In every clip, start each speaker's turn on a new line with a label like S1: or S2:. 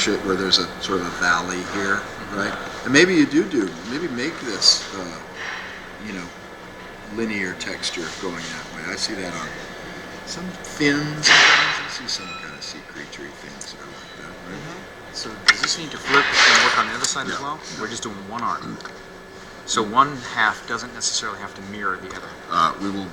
S1: arch it where there's a sort of a valley here, right? And maybe you maybe make this, you know, linear texture going that way. I see that on some fins. I see some kind of sea creature things that are like that, right?
S2: So does this need to flip and work on the other side as well? We're just doing one arm. So one half doesn't necessarily have to mirror the other.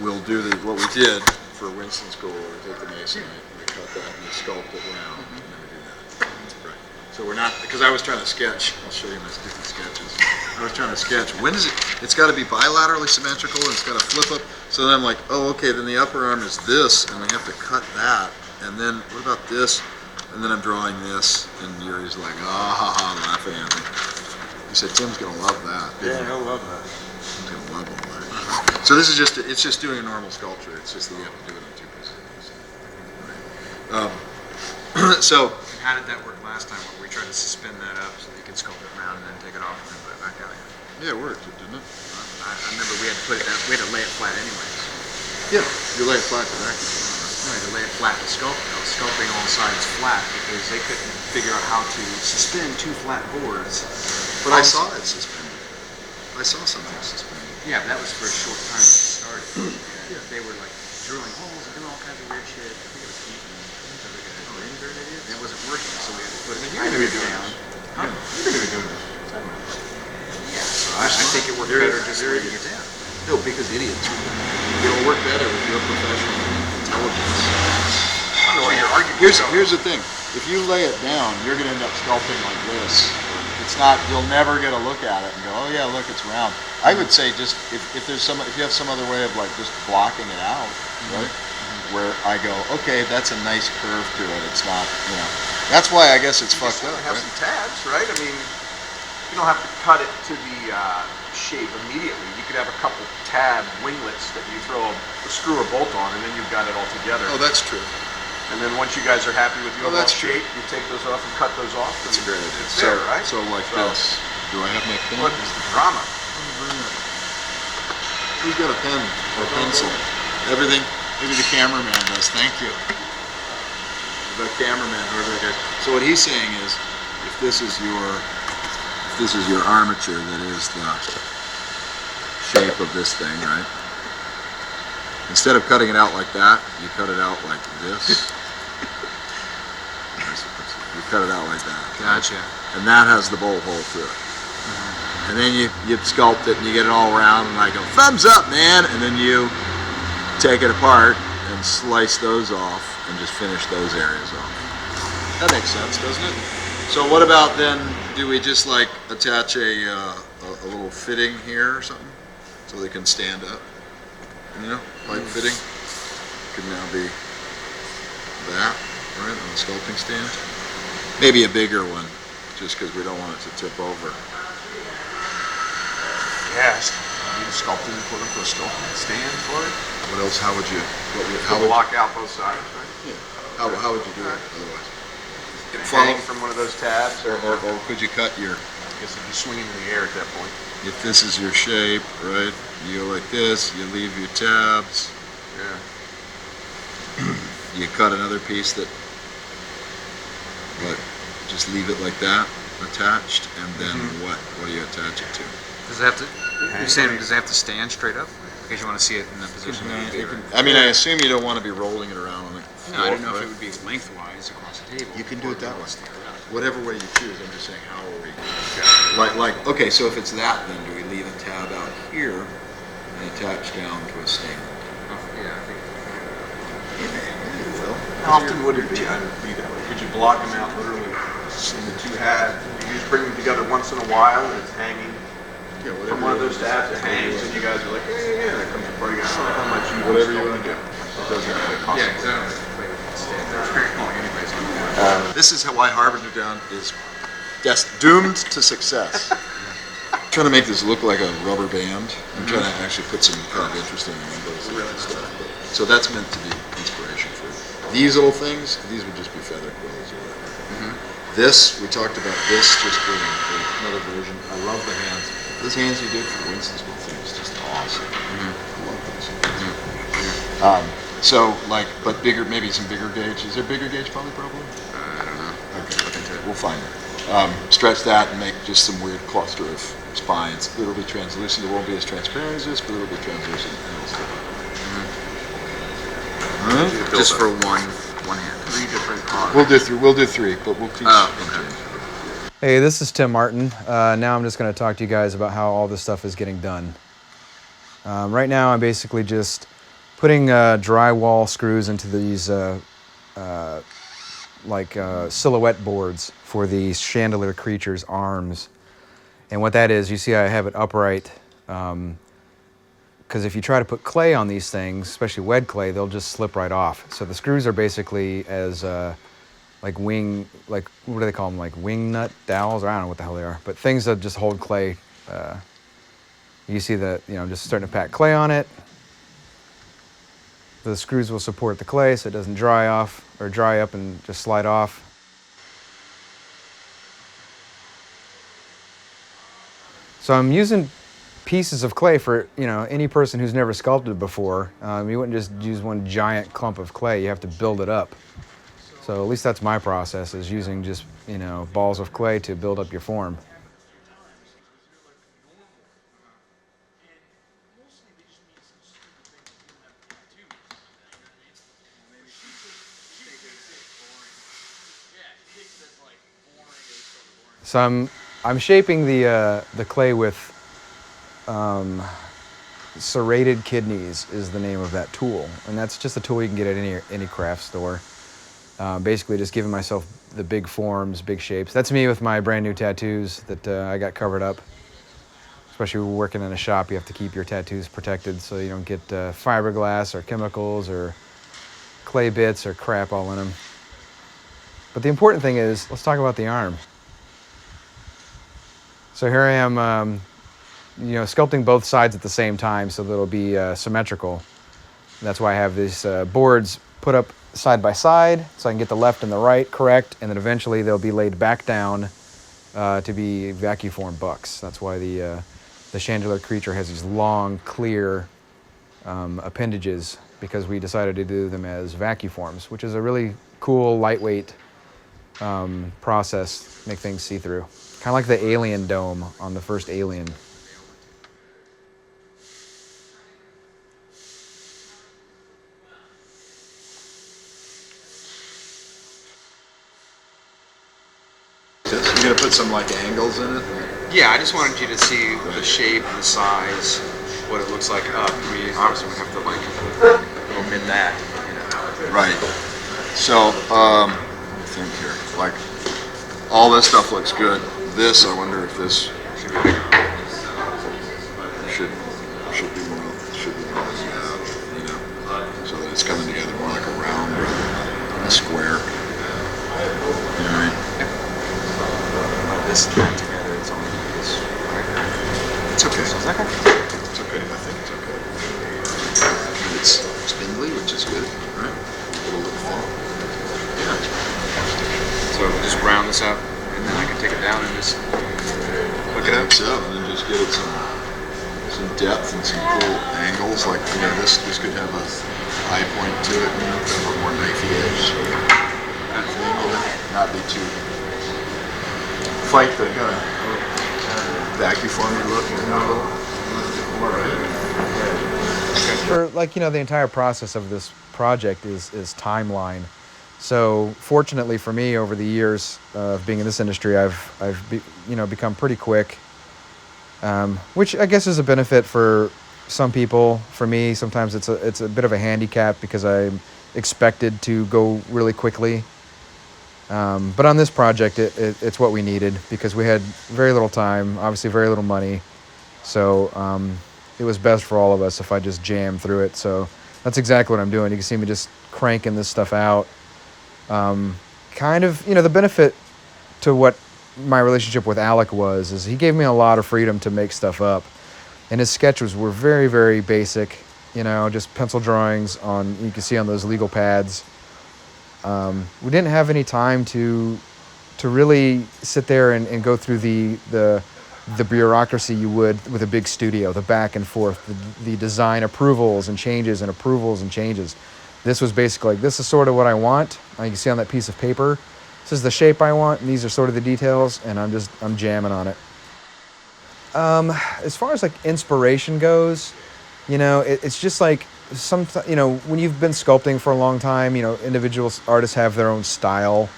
S1: We'll do what we did for Winston's goal. We take the masonite and we cut that and we sculpt it round, and then we do that. Right. So we're not, because I was trying to sketch. I'll show you my different sketches. I was trying to sketch. When is it? It's got to be bilaterally symmetrical, and it's got to flip up. So then I'm like, oh, okay. Then the upper arm is this, and we have to cut that. And then what about this? And then I'm drawing this, and Yuri's like, laughing at me. He said, Tim's gonna love that.
S3: Yeah, he'll love that.
S1: He's gonna love all that. So this is it's just doing a normal sculpture. It's just that you have to do it in two pieces. Right. So.
S2: And how did that work last time? Where we tried to suspend that up so that you could sculpt it around and then take it off and then put it back out again?
S1: Yeah, it worked, didn't it?
S2: I remember we had to put it down. We had to lay it flat anyways.
S1: Yeah, you lay it flat to that.
S2: We had to lay it flat to sculpt. I was sculpting all sides flat because they couldn't figure out how to suspend two flat boards.
S1: But I saw it suspended. I saw something suspended.
S2: Yeah, but that was for a short time when it started. Yeah. They were like drilling holes and doing all kinds of weird shit. I think it was heat. And it wasn't working, so we had to put it
S3: You're going to be doing
S2: down.
S3: this. Huh? You're going to be doing this.
S2: Yeah, so I think it worked better just laying it down.
S1: No, because idiots. It'll work better with your professional intelligence.
S3: I don't know what you're arguing
S1: Here's the thing. If you lay it down, you're going to end up sculpting like this. It's not. You'll never get a look at it and go, oh yeah, look, it's round. I would say just if you have some other way of like just blocking it out, right? Where I go, okay, that's a nice curve to it. It's not, you know. That's why I guess it's fucked up.
S3: Have some tabs, right? I mean, you don't have to cut it to the shape immediately. You could have a couple tab winglets that you throw a screw or bolt on, and then you've got it all together.
S1: Oh, that's true.
S3: And then once you guys are happy with your
S1: that's
S3: shape, you take those off and cut those off.
S1: That's a great idea.
S3: It's there, right?
S1: So like this. Do I have my pen?
S3: What is the drama?
S1: Who's got a pen or a pencil? Everything. Maybe the cameraman does. Thank you. The cameraman, whoever that guy. So what he's saying is, if this is your armature, that is the shape of this thing, right? Instead of cutting it out like that, you cut it out like this. You cut it out like that.
S2: Gotcha.
S1: And that has the bolt hole through it. And then you sculpt it and you get it all around, and I go, thumbs up, man! And then you take it apart and slice those off and just finish those areas off. That makes sense, doesn't it? So what about then, do we just like attach a little fitting here or something so they can stand up? You know, pipe fitting could now be that, right, on the sculpting stand. Maybe a bigger one, just because we don't want it to tip over.
S3: Yes. You need a sculpting, quote unquote, sculpting stand for it.
S1: What else? How would you?
S3: How would lock out both sides, right?
S1: Yeah. How would you do it otherwise?
S3: Hang from one of those tabs,
S1: or could you cut your?
S3: I guess it'd be swinging in the air at that point.
S1: If this is your shape, right? You go like this. You leave your tabs.
S3: Yeah.
S1: You cut another piece that, just leave it like that, attached, and then what? What do you attach it to?
S2: Does it have to? You're saying does it have to stand straight up? Because you want to see it in the position.
S1: I mean, I assume you don't want to be rolling it around on the floor.
S2: No, I don't know if it would be lengthwise across the table.
S1: You can do it that way. Whatever way you choose. I'm just saying, how are we? Okay, so if it's that, then do we leave a tab out here and attach down to a stand?
S2: Yeah, I think.
S3: How often would it be that way? Could you block them out literally in the two halves? You just bring them together once in a while and it's hanging from one of those tabs that hangs and you guys are like, yeah, there comes the party. I don't know how much you
S1: whatever you want to do.
S3: It doesn't really cost.
S2: Yeah, exactly.
S1: This is why Harbinger Down is doomed to success. I'm trying to make this look like a rubber band. I'm trying to actually put some kind of interesting windows and stuff. So that's meant to be inspiration for these little things. These would just be feather quills or whatever. This, we talked about this just being another version. I love the hands. Those hands you did for Winston's whole thing is just awesome. I love those. So, like, but bigger, maybe some bigger gauge. Is there bigger gauge probably?
S2: I don't know.
S1: Okay. we'll find it. Stretch that and make just some weird cluster of spines. It'll be translucent. It won't be as transparent as this, but it'll be translucent. And it'll stick.
S2: Just for one hand.
S3: 3 different cars.
S1: We'll do 3, but we'll teach.
S2: Okay.
S4: Hey, this is Tim Martin. Now I'm just going to talk to you guys about how all this stuff is getting done. Right now I'm basically just putting drywall screws into these silhouette boards for the Chandelier creature's arms. And what that is, you see I have it upright, because if you try to put clay on these things, especially wet clay, they'll just slip right off. So the screws are basically as what do they call them, like wing nut dowels, or I don't know what the hell they are, but things that just hold clay. You see that, I'm just starting to pack clay on it. The screws will support the clay so it doesn't dry up and just slide off. So I'm using pieces of clay for, any person who's never sculpted before. You wouldn't just use one giant clump of clay, you have to build it up. So at least that's my process, is using just, balls of clay to build up your form. So I'm shaping the clay with serrated kidneys is the name of that tool, and that's just a tool you can get at any craft store. Basically, just giving myself the big forms, big shapes. That's me with my brand new tattoos that I got covered up. Especially working in a shop, you have to keep your tattoos protected so you don't get fiberglass or chemicals or clay bits or crap all in them. But the important thing is, let's talk about the arm. So here I am, sculpting both sides at the same time so that it'll be symmetrical. That's why I have these boards put up side by side so I can get the left and the right correct, and then eventually they'll be laid back down to be vacuum bucks. That's why the Chandelier creature has these long, clear appendages, because we decided to do them as vacuforms, which is a really cool, lightweight process, make things see-through. Kind of like the alien dome on the first Alien.
S1: You're gonna put some angles in it?
S2: Yeah, I just wanted you to see the shape, the size, what it looks like up. I mean, obviously we have to omit that.
S1: Right. So, let me think here. All this stuff looks good. This, I wonder if this
S2: Should be bigger.
S1: should be more than that, so that it's coming together more like a round rather than a square. Alright.
S2: This and that together, it's only this right here.
S1: It's okay.
S2: So is that good?
S1: It's okay. I think it's okay. And it's spindly, which is good, right? A little bit thin. Yeah.
S2: So just round this up, and then I can take it down and just hook it up.
S1: So, and then just give it some depth and some cool angles. This could have a high point to it, kind of a more knifey edge kind of thing. Not be too fight the kind of vacuum-formy look.
S4: For the entire process of this project is timeline. So fortunately for me, over the years of being in this industry, I've become pretty quick, which I guess is a benefit for some people. For me, sometimes it's a bit of a handicap because I'm expected to go really quickly. But on this project, it's what we needed because we had very little time, obviously very little money. So it was best for all of us if I just jammed through it. So that's exactly what I'm doing. You can see me just cranking this stuff out. The benefit to what my relationship with Alec was is he gave me a lot of freedom to make stuff up. And his sketches were very, very basic, just pencil drawings you can see on those legal pads. We didn't have any time to really sit there and go through the bureaucracy you would with a big studio, the back and forth, the design approvals and changes and approvals and changes. This was basically this is sort of what I want. You can see on that piece of paper. this is the shape I want, and these are sort of the details, and I'm jamming on it. As far as like inspiration goes, it's just like when you've been sculpting for a long time, individual artists have their own style,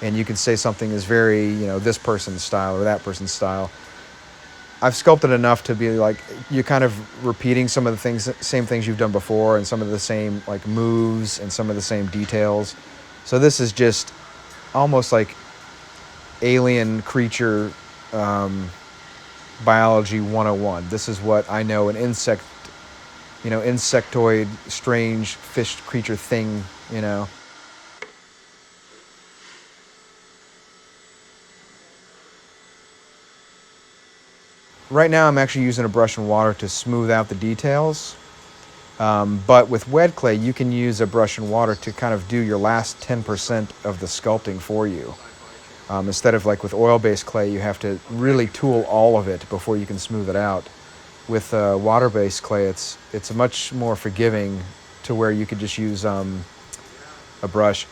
S4: and you can say something is very, this person's style or that person's style. I've sculpted enough to be like, you're kind of repeating some of the same things you've done before, and some of the same like moves and some of the same details. So this is just almost like alien creature biology 101. This is what I know an insectoid, strange fish creature thing, Right now I'm actually using a brush and water to smooth out the details. But with wet clay, you can use a brush and water to kind of do your last 10% of the sculpting for you. Instead of like with oil-based clay, you have to really tool all of it before you can smooth it out. With water-based clay, it's much more forgiving to where you could just use a brush.